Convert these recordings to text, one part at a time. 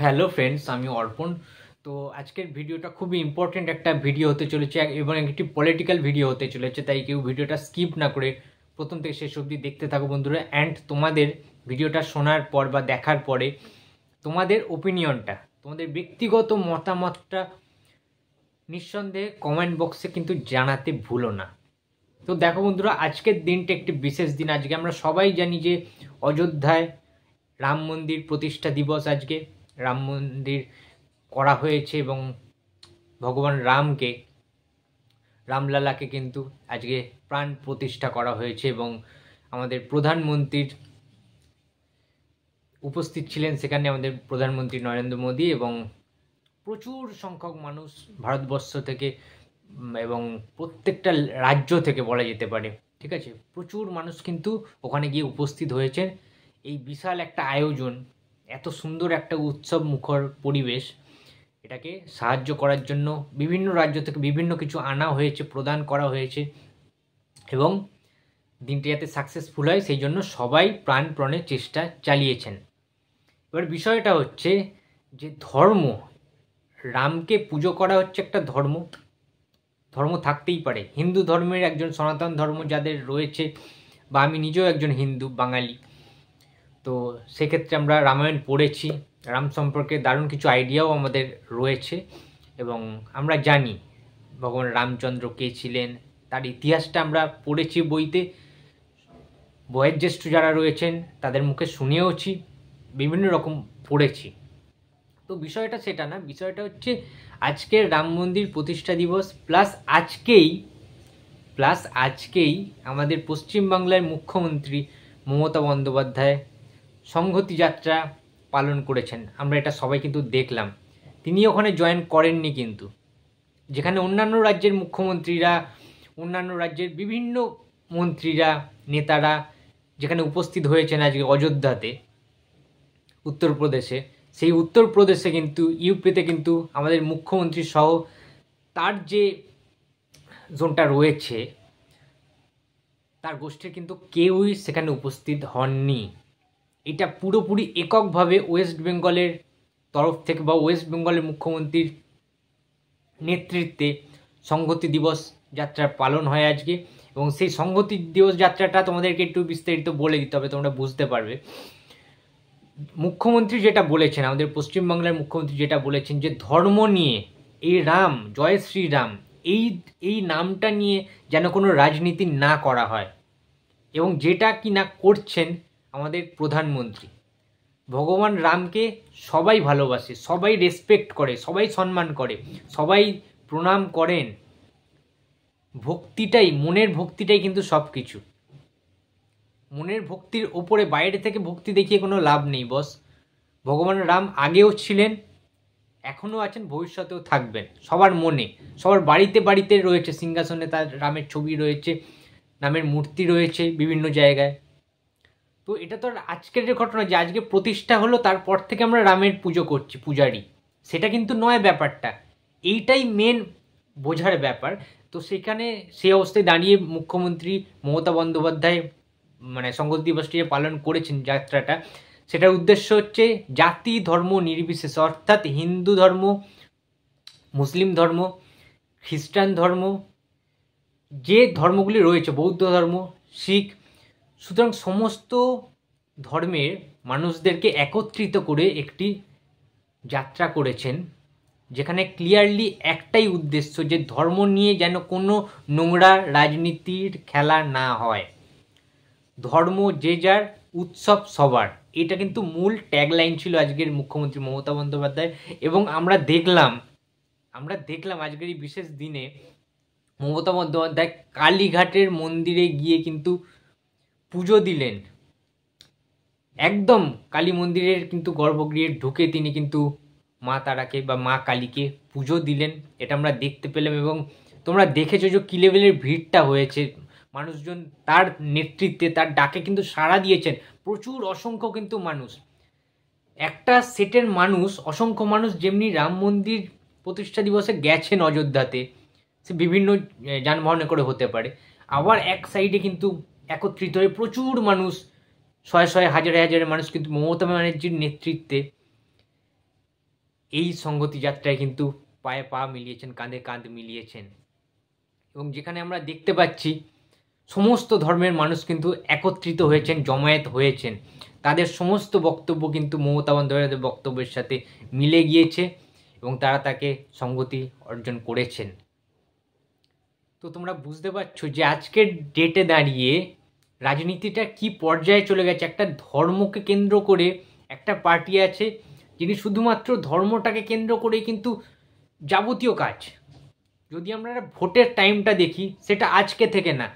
Hello friends, আমি অর্পণ। তো আজকের ভিডিওটা খুবই ইম্পর্টেন্ট একটা ভিডিও হতে চলেছে এবং একটি পলিটিক্যাল ভিডিও হতে চলেছে, তাই কেউ ভিডিওটা স্কিপ না করে প্রথম থেকে শেষ অবধি দেখতে থাকো বন্ধুরা। অ্যান্ড তোমাদের ভিডিওটা শোনার পর বা দেখার পরে তোমাদের ওপিনিয়নটা, তোমাদের ব্যক্তিগত মতামতটা নিঃসন্দেহে কমেন্ট বক্সে কিন্তু জানাতে ভুলো না। তো দেখো বন্ধুরা, আজকের দিনটা একটি বিশেষ দিন। আজকে আমরা সবাই জানি যে অযোধ্যায় রাম মন্দির প্রতিষ্ঠা দিবস। আজকে রাম মন্দির করা হয়েছে এবং ভগবান রামলালাকে কিন্তু আজকে প্রাণ প্রতিষ্ঠা করা হয়েছে এবং আমাদের প্রধানমন্ত্রীর উপস্থিত ছিলেন সেখানে, আমাদের প্রধানমন্ত্রী নরেন্দ্র মোদী এবং প্রচুর সংখ্যক মানুষ ভারতবর্ষ থেকে এবং প্রত্যেকটা রাজ্য থেকে বলা যেতে পারে, ঠিক আছে, প্রচুর মানুষ কিন্তু ওখানে গিয়ে উপস্থিত হয়েছেন। এই বিশাল একটা আয়োজন, এত সুন্দর একটা উৎসব মুখর পরিবেশ, এটাকে সাহায্য করার জন্য বিভিন্ন রাজ্য থেকে বিভিন্ন কিছু আনা হয়েছে, প্রদান করা হয়েছে এবং দিনটি যাতে সাকসেসফুল হয় সেই জন্য সবাই প্রাণপণে চেষ্টা চালিয়েছেন। এবার বিষয়টা হচ্ছে যে ধর্ম, রামকে পুজো করা হচ্ছে একটা ধর্ম থাকতেই পারে। হিন্দু ধর্মের একজন সনাতন ধর্ম যাদের রয়েছে, বা আমি নিজেও একজন হিন্দু বাঙালি, তো সেক্ষেত্রে আমরা রামায়ণ পড়েছি, রাম সম্পর্কে দারুণ কিছু আইডিয়াও আমাদের রয়েছে এবং আমরা জানি ভগবান রামচন্দ্র কে ছিলেন, তার ইতিহাসটা আমরা পড়েছি বইতে, বয়োজ্যেষ্ঠ যারা রয়েছেন তাদের মুখে শুনেওছি, বিভিন্ন রকম পড়েছি। তো বিষয়টা সেটা না, বিষয়টা হচ্ছে আজকের রাম মন্দির প্রতিষ্ঠা দিবস প্লাস আজকেই আমাদের পশ্চিমবাংলার মুখ্যমন্ত্রী মমতা বন্দ্যোপাধ্যায় সংহতি যাত্রা পালন করেছেন। আমরা এটা সবাই কিন্তু দেখলাম। তিনি ওখানে জয়েন করেননি, কিন্তু যেখানে অন্যান্য রাজ্যের মুখ্যমন্ত্রীরা, অন্যান্য রাজ্যের বিভিন্ন মন্ত্রীরা, নেতারা যেখানে উপস্থিত হয়েছেন আজকে অযোধ্যাতে, উত্তরপ্রদেশে, সেই উত্তরপ্রদেশে কিন্তু ইউপিতে কিন্তু আমাদের মুখ্যমন্ত্রী সহ তার যে জোনটা রয়েছে তার গোষ্ঠীর কিন্তু কেউই সেখানে উপস্থিত হননি। এটা পুরোপুরি এককভাবে ওয়েস্ট বেঙ্গলের তরফ থেকে বা ওয়েস্ট বেঙ্গলের মুখ্যমন্ত্রীর নেতৃত্বে সংহতি দিবস যাত্রা পালন হয় আজকে। এবং সেই সংহতি দিবস যাত্রাটা তোমাদেরকে একটু বিস্তারিত বলে দিতে হবে, তোমরা বুঝতে পারবে। মুখ্যমন্ত্রী যেটা বলেছেন, আমাদের পশ্চিমবাংলার মুখ্যমন্ত্রী যেটা বলেছেন যে ধর্ম নিয়ে, এই রাম, জয় শ্রীরাম, এই নামটা নিয়ে যেন কোনো রাজনীতি না করা হয়। এবং যেটা কি না করছেন আমাদের প্রধানমন্ত্রী, ভগবান রামকে সবাই ভালোবাসে, সবাই রেসপেক্ট করে, সবাই সম্মান করে, সবাই প্রণাম করেন। ভক্তিটাই, মনের ভক্তিটাই কিন্তু সব কিছু। মনের ভক্তির ওপরে বাইরে থেকে ভক্তি দেখিয়ে কোনো লাভ নেই বস। ভগবান রাম আগেও ছিলেন, এখনও আছেন, ভবিষ্যতেও থাকবেন সবার মনে, সবার বাড়িতে বাড়িতে রয়েছে, সিংহাসনে তার রামের ছবি রয়েছে, রামের মূর্তি রয়েছে বিভিন্ন জায়গায়। তো এটা তো আর আজকের যে ঘটনা যে আজকে প্রতিষ্ঠা হলো তারপর থেকে আমরা রামের পুজো করছি, পূজারি, সেটা কিন্তু নয় ব্যাপারটা। এইটাই মেন বোঝার ব্যাপার। তো সেখানে সেই অবস্থায় দাঁড়িয়ে মুখ্যমন্ত্রী মমতা বন্দ্যোপাধ্যায় মানে সংহতি দিবসটি পালন করেছেন যাত্রাটা, সেটার উদ্দেশ্য হচ্ছে জাতি ধর্ম নির্বিশেষে, অর্থাৎ হিন্দু ধর্ম, মুসলিম ধর্ম, খ্রিস্টান ধর্ম, যে ধর্মগুলি রয়েছে, বৌদ্ধ ধর্ম, শিখ, সুতরাং সমস্ত ধর্মের মানুষদেরকে একত্রিত করে একটি যাত্রা করেছেন, যেখানে ক্লিয়ারলি একটাই উদ্দেশ্য যে ধর্ম নিয়ে যেন কোনো নোংরা রাজনীতির খেলা না হয়, ধর্ম যে যার, উৎসব সবার, এটা কিন্তু মূল ট্যাগলাইন ছিল আজকের মুখ্যমন্ত্রী মমতা বন্দ্যোপাধ্যায়। এবং আমরা দেখলাম আজকের এই বিশেষ দিনে মমতা বন্দ্যোপাধ্যায় কালীঘাটের মন্দিরে গিয়ে কিন্তু পুজো দিলেন। একদম কালী মন্দিরের কিন্তু গর্ভগৃহে ঢুকে তিনি কিন্তু মা তারাকে বা মা কালীকে পুজো দিলেন। এটা আমরা দেখতে পেলাম এবং তোমরা দেখেছো যে কী লেভেলের ভিড়টা হয়েছে, মানুষজন তার নেতৃত্বে, তার ডাকে কিন্তু সাড়া দিয়েছেন প্রচুর, অসংখ্য কিন্তু মানুষ, একটা সেটের মানুষ, অসংখ্য মানুষ, যেমনি রাম মন্দির প্রতিষ্ঠা দিবসে গেছেন অযোধ্যাতে, সে বিভিন্ন যানবাহনে করে হতে পারে, আবার এক সাইডে কিন্তু একত্রিত হয়ে প্রচুর মানুষ, শয়ে শয়ে হাজারে হাজারে মানুষ কিন্তু মমতা ব্যানার্জির নেতৃত্বে এই সংগতি যাত্রায় কিন্তু পায়ে পা মিলিয়েছেন, কাঁধে কাঁধ মিলিয়েছেন। এবং যেখানে আমরা দেখতে পাচ্ছি সমস্ত ধর্মের মানুষ কিন্তু একত্রিত হয়েছেন, জমায়েত হয়েছেন, তাদের সমস্ত বক্তব্য কিন্তু মমতা বন্দ্যোপাধ্যায়ের বক্তব্যের সাথে মিলে গিয়েছে এবং তারা তাকে সংগতি অর্জন করেছেন। তো তোমরা বুঝতে পারছো যে আজকের ডেটে দাঁড়িয়ে রাজনীতিটা কি পর্যায়ে চলে গেছে। একটা ধর্মকে কেন্দ্র করে একটা পার্টি আছে যিনি শুধুমাত্র ধর্মটাকে কেন্দ্র করে কিন্তু যাবতীয় কাজ। যদি আমরা ভোটের টাইমটা দেখি, সেটা আজকে থেকে না,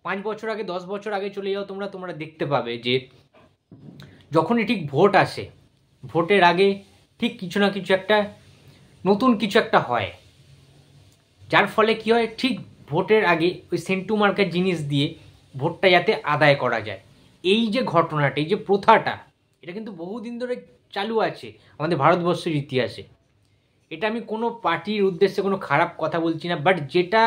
5 বছর আগে, 10 বছর আগে চলে যাও তোমরা দেখতে পাবে যে যখনই ঠিক ভোট আসে, ভোটের আগে ঠিক কিছু না কিছু একটা নতুন কিছু একটা হয়, যার ফলে কি হয়, ঠিক ভোটের আগে ওই সেন্টু মার্কের জিনিস দিয়ে ভোটটা যাতে আদায় করা যায়। এই যে ঘটনাটা, এই যে প্রথাটা, এটা কিন্তু বহুদিন ধরে চালু আছে আমাদের ভারতবর্ষের ইতিহাসে। এটা আমি কোনো পার্টির উদ্দেশ্যে কোনো খারাপ কথা বলছি না, বাট যেটা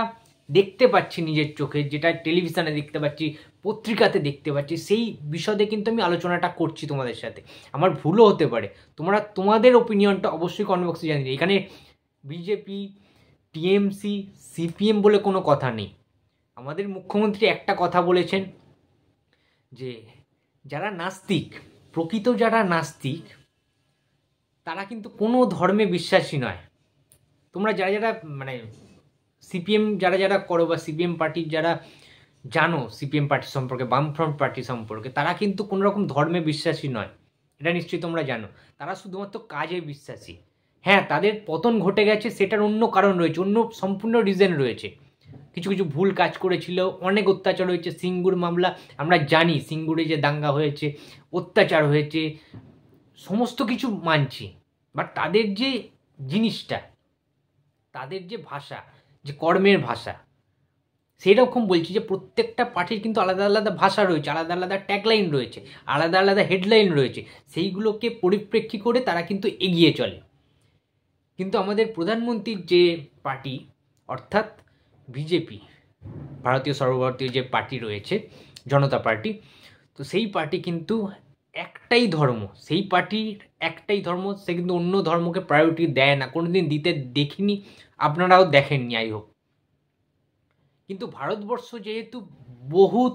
দেখতে পাচ্ছি নিজের চোখে, যেটা টেলিভিশনে দেখতে পাচ্ছি, পত্রিকাতে দেখতে পাচ্ছি, সেই বিষয়ে কিন্তু আমি আলোচনাটা করছি তোমাদের সাথে। আমার ভুলও হতে পারে, তোমরা তোমাদের ওপিনিয়নটা অবশ্যই কমেন্ট বক্সে জানিয়ে। এখানে বিজেপি, টিএমসি, সিপিএম বলে কোনো কথা নেই। আমাদের মুখ্যমন্ত্রী একটা কথা বলেছেন যে যারা নাস্তিক, প্রকৃত যারা নাস্তিক, তারা কিন্তু কোনো ধর্মে বিশ্বাসী নয়। তোমরা যারা যারা মানে সিপিএম যারা যারা করো বা সিপিএম পার্টির যারা জানো, সিপিএম পার্টি সম্পর্কে, বামফ্রন্ট পার্টি সম্পর্কে, তারা কিন্তু কোনো রকম ধর্মে বিশ্বাসী নয়, এটা নিশ্চয়ই তোমরা জানো। তারা শুধুমাত্র কাজে বিশ্বাসী। হ্যাঁ, তাদের পতন ঘটে গেছে, সেটার অন্য কারণ রয়েছে, অন্য সম্পূর্ণ রিজন রয়েছে। কিছু কিছু ভুল কাজ করেছিল, অনেক অত্যাচার হয়েছে। সিঙ্গুর মামলা আমরা জানি, সিঙ্গুরে যে দাঙ্গা হয়েছে, অত্যাচার হয়েছে, সমস্ত কিছু মানছি। বাট তাদের যে জিনিসটা, তাদের যে ভাষা, যে কর্মের ভাষা, সেরকম বলছি যে প্রত্যেকটা পার্টির কিন্তু আলাদা আলাদা ভাষা রয়েছে, আলাদা আলাদা ট্যাগলাইন রয়েছে, আলাদা আলাদা হেডলাইন রয়েছে। সেইগুলোকে পরিপ্রেক্ষী করে তারা কিন্তু এগিয়ে চলে। কিন্তু আমাদের প্রধানমন্ত্রীর যে পার্টি, অর্থাৎ বিজেপি, ভারতীয় সর্বভারতীয় যে পার্টি রয়েছে, জনতা পার্টি, তো সেই পার্টি কিন্তু একটাই ধর্ম, সেই পার্টির একটাই ধর্ম, সে কিন্তু অন্য ধর্মকে প্রায়োরিটি দেয় না, কোনোদিন দিতে দেখিনি, আপনারাও দেখেননি আই হোপ। কিন্তু ভারতবর্ষ যেহেতু বহুত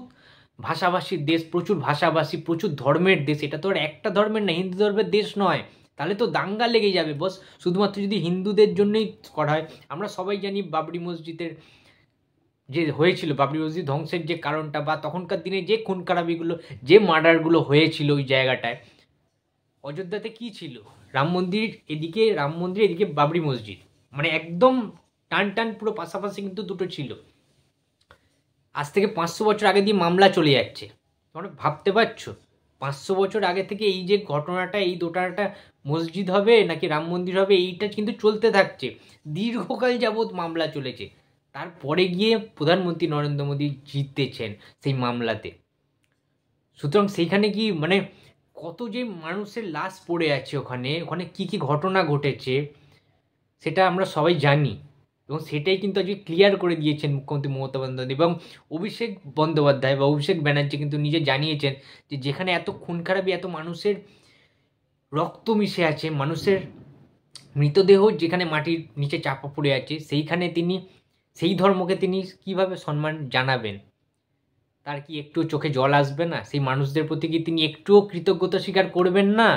ভাষাভাষীর দেশ, প্রচুর ভাষাভাষী, প্রচুর ধর্মের দেশ, এটা তো আর একটা ধর্মের না, হিন্দু ধর্মের দেশ নয়, তাহলে তো দাঙ্গা লেগে যাবে বস। শুধুমাত্র যদি হিন্দুদের জন্যই করা হয়, আমরা সবাই জানি বাবরি মসজিদের যে হয়েছিল, বাবরি মসজিদ ধ্বংসের যে কারণটা, বা তখনকার দিনে যে খুন খারাপিগুলো, যে মার্ডারগুলো হয়েছিল ওই জায়গাটায়, অযোধ্যাতে কি ছিল, রাম মন্দির এদিকে, রাম মন্দির এদিকে বাবরি মসজিদ, মানে একদম টান টান পুরো পাশাপাশি কিন্তু দুটো ছিল। আজ থেকে 500 বছর আগে দিয়ে মামলা চলে যাচ্ছে। তোমরা ভাবতে পারছো 500 বছর আগে থেকে এই যে ঘটনাটা, এই দুটাটা মসজিদ হবে নাকি রাম মন্দির হবে, এইটা কিন্তু চলতে থাকছে, দীর্ঘকাল যাবৎ মামলা চলেছে। তারপরে গিয়ে প্রধানমন্ত্রী নরেন্দ্র মোদী জিতেছেন সেই মামলাতে। সুতরাং সেইখানে কি মানে কত যে মানুষের লাশ পড়ে আছে ওখানে, ওখানে কি কি ঘটনা ঘটেছে সেটা আমরা সবাই জানি। এবং সেটাই কিন্তু আজকে ক্লিয়ার করে দিয়েছেন মুখ্যমন্ত্রী মমতা বন্দ্যোপাধ্যায় এবং অভিষেক বন্দ্যোপাধ্যায় বা অভিষেক ব্যানার্জি কিন্তু নিজে জানিয়েছেন যে যেখানে এত খুন খারাপি, এত মানুষের রক্ত মিশে আছে, মানুষের মৃতদেহ যেখানে মাটির নিচে চাপা পড়ে আছে, সেইখানে তিনি সেই ধর্মকে তিনি কিভাবে সম্মান জানাবেন? তার কি একটু চোখে জল আসবে না? সেই মানুষদের প্রতি কি তিনি একটুও কৃতজ্ঞতা স্বীকার করবেন না?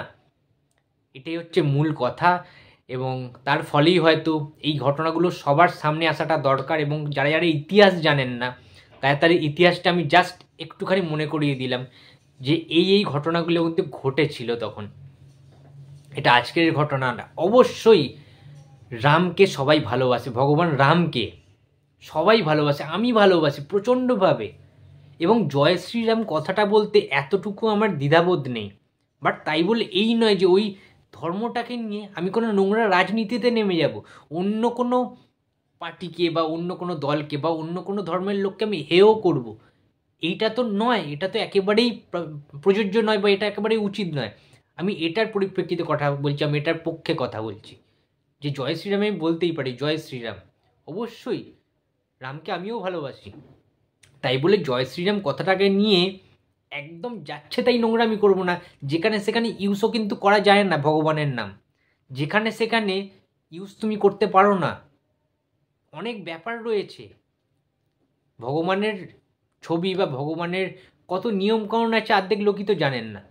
এটাই হচ্ছে মূল কথা। এবং তার ফলেই হয়তো এই ঘটনাগুলো সবার সামনে আসাটা দরকার। এবং যারা যারা ইতিহাস জানেন না, তার ইতিহাসটা আমি জাস্ট একটুখানি মনে করিয়ে দিলাম যে এই ঘটনাগুলো কিন্তু ঘটেছিল তখন। এটা আজকের ঘটনা না। অবশ্যই রামকে সবাই ভালোবাসে, ভগবান রামকে সবাই ভালোবাসে, আমি ভালোবাসি প্রচণ্ডভাবে। এবং জয় শ্রীরাম কথাটা বলতে এতটুকু আমার দ্বিধাবোধ নেই। বাট তাই বলে এই নয় যে ওই ধর্মটাকে নিয়ে আমি কোনো নোংরা রাজনীতিতে নেমে যাব, অন্য কোনো পার্টিকে বা অন্য কোনো দলকে বা অন্য কোনো ধর্মের লোককে আমি হেয় করব। এইটা তো নয়, এটা তো একেবারেই প্রযোজ্য নয় বা এটা একেবারেই উচিত নয়। আমি এটার পরিপ্রেক্ষিতে কথা বলছি, আমি এটার পক্ষে কথা বলছি যে জয় শ্রীরাম আমি বলতেই পারি, জয় শ্রীরাম। অবশ্যই রামকে আমিও ভালোবাসি, তাই বলে জয় শ্রীরাম কথাটাকে নিয়ে একদম যাচ্ছে তাই নোংরামি করবো না। যেখানে সেখানে ইউজও কিন্তু করা যায় না ভগবানের নাম, যেখানে সেখানে ইউজ তুমি করতে পারো না। অনেক ব্যাপার রয়েছে, ভগবানের ছবি বা ভগবানের কত নিয়মকানুন আছে অর্ধেক লোকই তো জানেন না।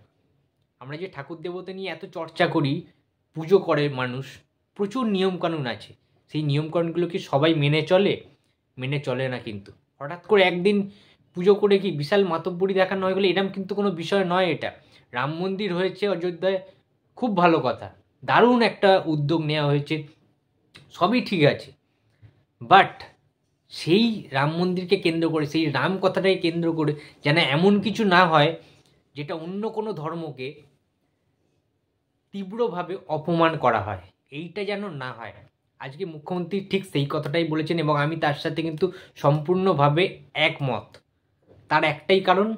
আমরা যে ঠাকুর দেবতা নিয়ে এত চর্চা করি, পুজো করে মানুষ, প্রচুর নিয়মকানুন আছে। সেই নিয়মকানুনগুলো কি সবাই মেনে চলে? মেনে চলে না। কিন্তু হঠাৎ করে একদিন পুজো করে কি বিশাল মাতব্বরি দেখানো হয়ে গেলে এরম কিন্তু কোনো বিষয় নয়। এটা রাম মন্দির হয়েছে অযোধ্যায়, খুব ভালো কথা, দারুণ একটা উদ্যোগ নেওয়া হয়েছে, সবই ঠিক আছে। বাট সেই রাম মন্দিরকে কেন্দ্র করে, সেই রাম কথাটাকে কেন্দ্র করে যেন এমন কিছু না হয় যেটা অন্য কোনো ধর্মকে তীব্রভাবে অপমান করা হয়, এইটা যেন না হয়। আজকে মুখ্যমন্ত্রী ঠিক সেই কথাটাই বলেছেন এবং আমি তার সাথে কিন্তু সম্পূর্ণভাবে একমত। তার একটাই কারণ,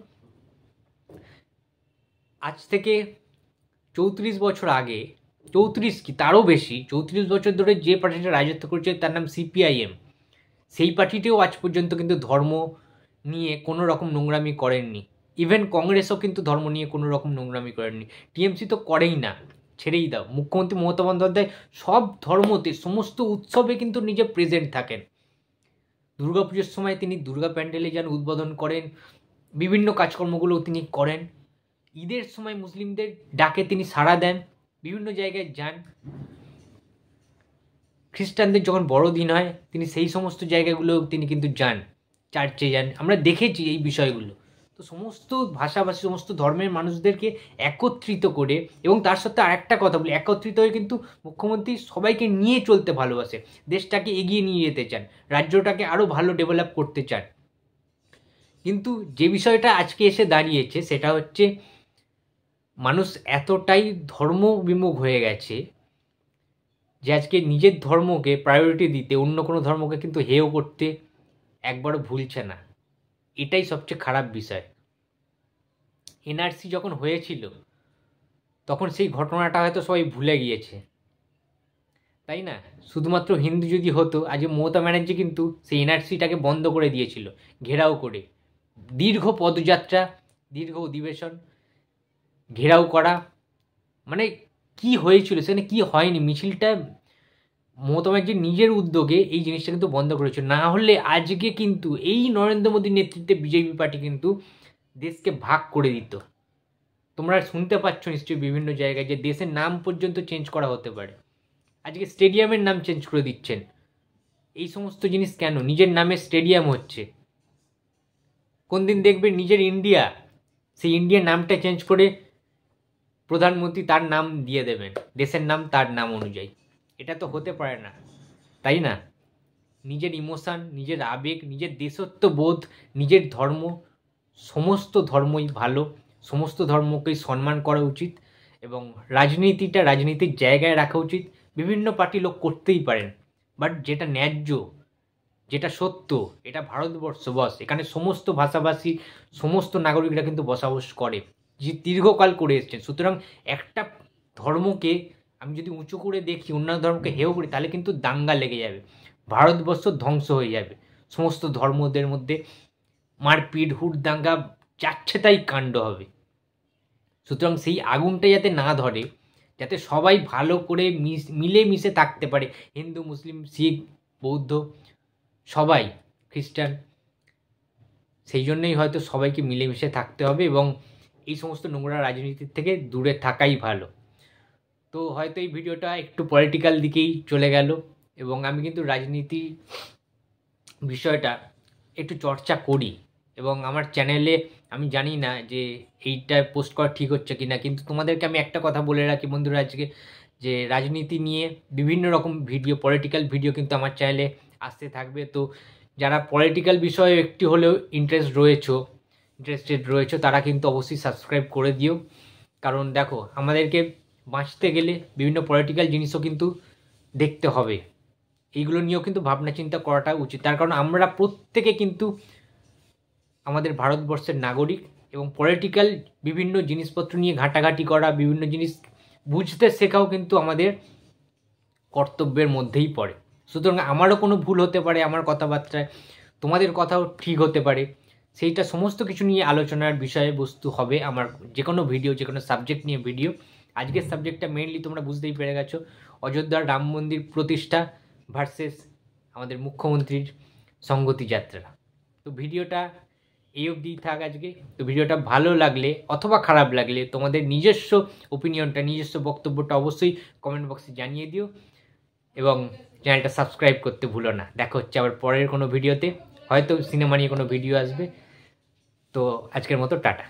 আজ থেকে 34 বছর আগে, 34 কি তারও বেশি, 34 বছর ধরে যে পার্টিটা রাজত্ব করছে তার নাম সিপিআইএম, সেই পার্টিতেও আজ পর্যন্ত কিন্তু ধর্ম নিয়ে কোনো রকম নোংরামি করেননি। ইভেন কংগ্রেসও কিন্তু ধর্ম নিয়ে কোনো রকম নোংরামি করেননি। টিএমসি তো করেই না, ছেড়েই দাও। মুখ্যমন্ত্রী মমতা বন্দ্যোপাধ্যায় সব ধর্মতে, সমস্ত উৎসবে কিন্তু নিজে প্রেজেন্ট থাকেন। দুর্গাপুজোর সময় তিনি দুর্গা প্যান্ডেলে যান, উদ্বোধন করেন, বিভিন্ন কাজকর্মগুলো তিনি করেন। ঈদের সময় মুসলিমদের ডাকে তিনি সাড়া দেন, বিভিন্ন জায়গায় যান। খ্রিস্টানদের যখন বড়দিন হয় তিনি সেই সমস্ত জায়গাগুলো তিনি কিন্তু যান, চার্চে যান, আমরা দেখেছি এই বিষয়গুলো। তো সমস্ত ভাষাভাষী, সমস্ত ধর্মের মানুষদেরকে একত্রিত করে, এবং তার সাথে আরেকটা কথা বলি, একত্রিত হয়ে কিন্তু মুখ্যমন্ত্রী সবাইকে নিয়ে চলতে ভালোবাসে, দেশটাকে এগিয়ে নিয়ে যেতে চান, রাজ্যটাকে আরও ভালো ডেভেলপ করতে চান। কিন্তু যে বিষয়টা আজকে এসে দাঁড়িয়েছে সেটা হচ্ছে মানুষ এতটাই ধর্মবিমুখ হয়ে গেছে যে আজকে নিজের ধর্মকে প্রায়োরিটি দিতে অন্য কোনো ধর্মকে কিন্তু হেয় করতে একবারও ভুলছে না। এটাই সবচেয়ে খারাপ বিষয়। এনআরসি যখন হয়েছিল তখন সেই ঘটনাটা হয়তো সবাই ভুলে গিয়েছে, তাই না? শুধুমাত্র হিন্দু যদি হতো, আজকে মমতা ব্যানার্জি কিন্তু সেই এনআরসিটাকে বন্ধ করে দিয়েছিল, ঘেরাও করে। দীর্ঘ পদযাত্রা, দীর্ঘ অধিবেশন, ঘেরাও করা, মানে কি হয়েছিল সেখানে, কি হয়নি, মিছিলটা মমতা ব্যানার্জির নিজের উদ্যোগে এই জিনিসটা কিন্তু বন্ধ করেছে। না হলে আজকে কিন্তু এই নরেন্দ্র মোদীর নেতৃত্বে বিজেপি পার্টি কিন্তু দেশকে ভাগ করে দিত। তোমরা শুনতে পাচ্ছ নিশ্চয়ই বিভিন্ন জায়গায় যে দেশের নাম পর্যন্ত চেঞ্জ করা হতে পারে। আজকে স্টেডিয়ামের নাম চেঞ্জ করে দিচ্ছেন। এই সমস্ত জিনিস কেন? নিজের নামে স্টেডিয়াম হচ্ছে, কোন দিন দেখবে নিজের ইন্ডিয়া, সেই ইন্ডিয়ার নামটা চেঞ্জ করে প্রধানমন্ত্রী তার নাম দিয়ে দেবেন, দেশের নাম তার নাম অনুযায়ী। এটা তো হতে পারে না, তাই না? নিজের ইমোশান, নিজের আবেগ, নিজের দেশত্ববোধ, নিজের ধর্ম, সমস্ত ধর্মই ভালো, সমস্ত ধর্মকেই সম্মান করা উচিত এবং রাজনীতিটা রাজনীতির জায়গায় রাখা উচিত। বিভিন্ন পার্টি লোক করতেই পারেন, বাট যেটা ন্যায্য, যেটা সত্য, এটা ভারতবর্ষ বস, এখানে সমস্ত ভাষাভাষী, সমস্ত নাগরিকরা কিন্তু বসবাস করে, যে দীর্ঘকাল করে এসছেন। সুতরাং একটা ধর্মকে আমি যদি উঁচু করে দেখি, অন্যান্য ধর্মকে হেয় করি, তাহলে কিন্তু দাঙ্গা লেগে যাবে, ভারতবর্ষ ধ্বংস হয়ে যাবে। সমস্ত ধর্মদের মধ্যে মারপিট, হুড়দাঙ্গা, যাচ্ছে তাই কাণ্ড হবে। সুতরাং সেই আগুনটা যাতে না ধরে, যাতে সবাই ভালো করে মিলে মিশে থাকতে পারে, হিন্দু, মুসলিম, শিখ, বৌদ্ধ, সবাই, খ্রিস্টান, সেই জন্যই হয়তো সবাইকে মিলেমিশে থাকতে হবে এবং এই সমস্ত নোংরা রাজনীতির থেকে দূরে থাকাই ভালো। তো হয়তো এই ভিডিওটা একটু পলিটিক্যাল দিকেই চলে গেল এবং আমি কিন্তু রাজনীতি বিষয়টা একটু চর্চা করি এবং আমার চ্যানেলে আমি জানি না যে এইটা পোস্ট করা ঠিক হচ্ছে কি না, কিন্তু তোমাদেরকে আমি একটা কথা বলে রাখি বন্ধুরা আজকে, যে রাজনীতি নিয়ে বিভিন্ন রকম ভিডিও, পলিটিক্যাল ভিডিও কিন্তু আমার চ্যানেলে আসতে থাকবে। তো যারা পলিটিক্যাল বিষয়ে একটু হলেও ইন্টারেস্টেড রয়েছে তারা কিন্তু অবশ্যই সাবস্ক্রাইব করে দিও। কারণ দেখো, আমাদেরকে বাঁচতে গেলে বিভিন্ন পলিটিক্যাল জিনিসও কিন্তু দেখতে হবে, এইগুলো নিয়েও কিন্তু ভাবনা চিন্তা করাটা উচিত। তার কারণ আমরা প্রত্যেকে কিন্তু আমাদের ভারতবর্ষের নাগরিক এবং পলিটিক্যাল বিভিন্ন জিনিসপত্র নিয়ে ঘাটাঘাটি করা, বিভিন্ন জিনিস বুঝতে শেখাও কিন্তু আমাদের কর্তব্যের মধ্যেই পড়ে। সুতরাং আমারও কোনো ভুল হতে পারে আমার কথাবার্তায়, তোমাদের কথাও ঠিক হতে পারে, সেইটা সমস্ত কিছু নিয়ে আলোচনার বিষয়বস্তু হবে আমার যে কোনো ভিডিও, যে কোনো সাবজেক্ট নিয়ে ভিডিও আজকের সাবজেক্টটা মেইনলি তোমরা বুঝতেই পেরে গেছো, অযোধ্যার রাম মন্দির প্রতিষ্ঠা ভার্সেস আমাদের মুখ্যমন্ত্রীর সংগতি যাত্রা। তো ভিডিওটা এই অবধিই থাক আজকে। তো ভিডিওটা ভালো লাগলে অথবা খারাপ লাগলে তোমাদের নিজস্ব ওপিনিয়নটা, নিজস্ব বক্তব্যটা অবশ্যই কমেন্ট বক্সে জানিয়ে দিও এবং চ্যানেলটা সাবস্ক্রাইব করতে ভুলো না। দেখা হচ্ছে আবার পরের কোনো ভিডিওতে, হয়তো সিনেমা নিয়ে কোনো ভিডিও আসবে। তো আজকের মতো টাটা।